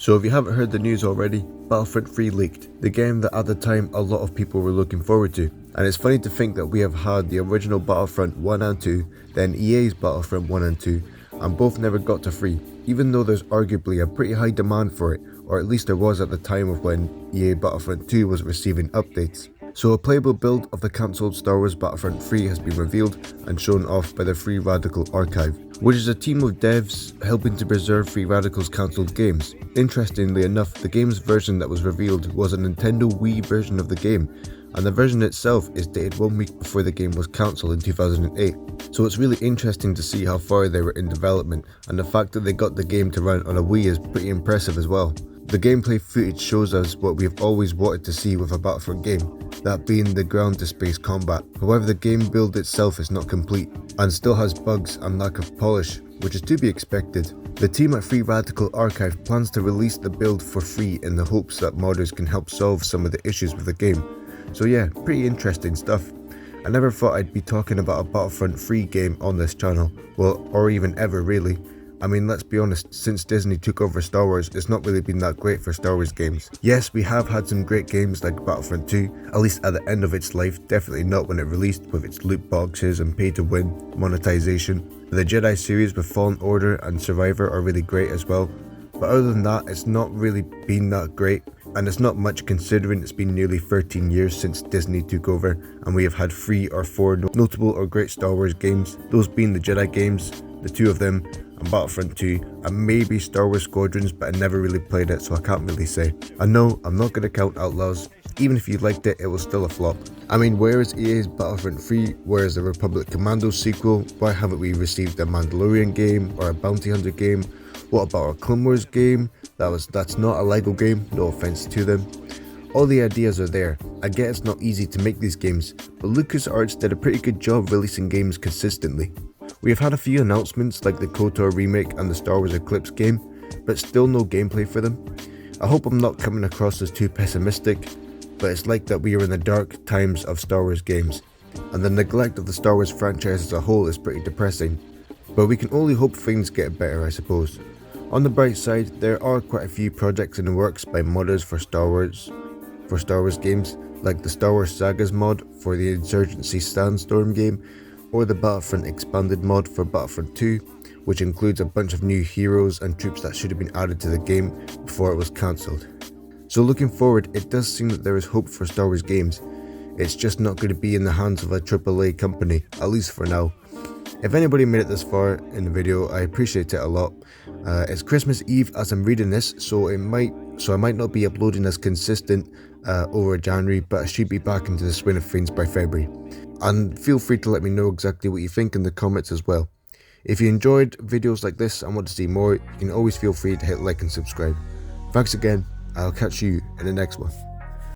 So if you haven't heard the news already, Battlefront 3 leaked, the game that at the time a lot of people were looking forward to. And it's funny to think that we have had the original Battlefront 1 and 2, then EA's Battlefront 1 and 2, and both never got to 3, even though there's arguably a pretty high demand for it, or at least there was at the time of when EA Battlefront 2 was receiving updates. So a playable build of the cancelled Star Wars Battlefront 3 has been revealed and shown off by the Free Radical Archive, which is a team of devs helping to preserve Free Radical's cancelled games. Interestingly enough, the game's version that was revealed was a Nintendo Wii version of the game, and the version itself is dated 1 week before the game was cancelled in 2008. So it's really interesting to see how far they were in development, and the fact that they got the game to run on a Wii is pretty impressive as well. The gameplay footage shows us what we've always wanted to see with a Battlefront game, that being the ground to space combat. However, the game build itself is not complete and still has bugs and lack of polish, which is to be expected. The team at Free Radical Archive plans to release the build for free in the hopes that modders can help solve some of the issues with the game. So yeah, pretty interesting stuff. I never thought I'd be talking about a Battlefront 3 game on this channel, well, or even ever really. I mean, let's be honest, since Disney took over Star Wars, it's not really been that great for Star Wars games. Yes, we have had some great games like Battlefront 2, at least at the end of its life, definitely not when it released with its loot boxes and pay-to-win monetization. The Jedi series with Fallen Order and Survivor are really great as well, but other than that, it's not really been that great, and it's not much considering it's been nearly 13 years since Disney took over, and we have had 3 or 4 notable or great Star Wars games, those being the Jedi games, the 2 of them, and Battlefront 2, and maybe Star Wars Squadrons, but I never really played it, so I can't really say. And no, I'm not going to count Outlaws. Even if you liked it, it was still a flop. I mean, where is EA's Battlefront 3? Where is the Republic Commando sequel? Why haven't we received a Mandalorian game or a Bounty Hunter game? What about our Clone Wars game? That's not a LEGO game, no offense to them. All the ideas are there. I get it's not easy to make these games, but LucasArts did a pretty good job releasing games consistently. We have had a few announcements like the KOTOR remake and the Star Wars Eclipse game, but still no gameplay for them. I hope I'm not coming across as too pessimistic, but it's like that we are in the dark times of Star Wars games, and the neglect of the Star Wars franchise as a whole is pretty depressing. But we can only hope things get better, I suppose. On the bright side, there are quite a few projects in the works by modders for Star Wars games, like the Star Wars Sagas mod for the Insurgency Sandstorm game, or the Battlefront Expanded mod for Battlefront 2, which includes a bunch of new heroes and troops that should have been added to the game before it was cancelled. So looking forward, it does seem that there is hope for Star Wars games. It's just not going to be in the hands of a AAA company, at least for now. If anybody made it this far in the video, I appreciate it a lot. It's Christmas Eve as I'm reading this, so I might not be uploading as consistent over January, but I should be back into the swing of things by February. And feel free to let me know exactly what you think in the comments as well. If you enjoyed videos like this and want to see more, you can always feel free to hit like and subscribe. Thanks again, I'll catch you in the next one.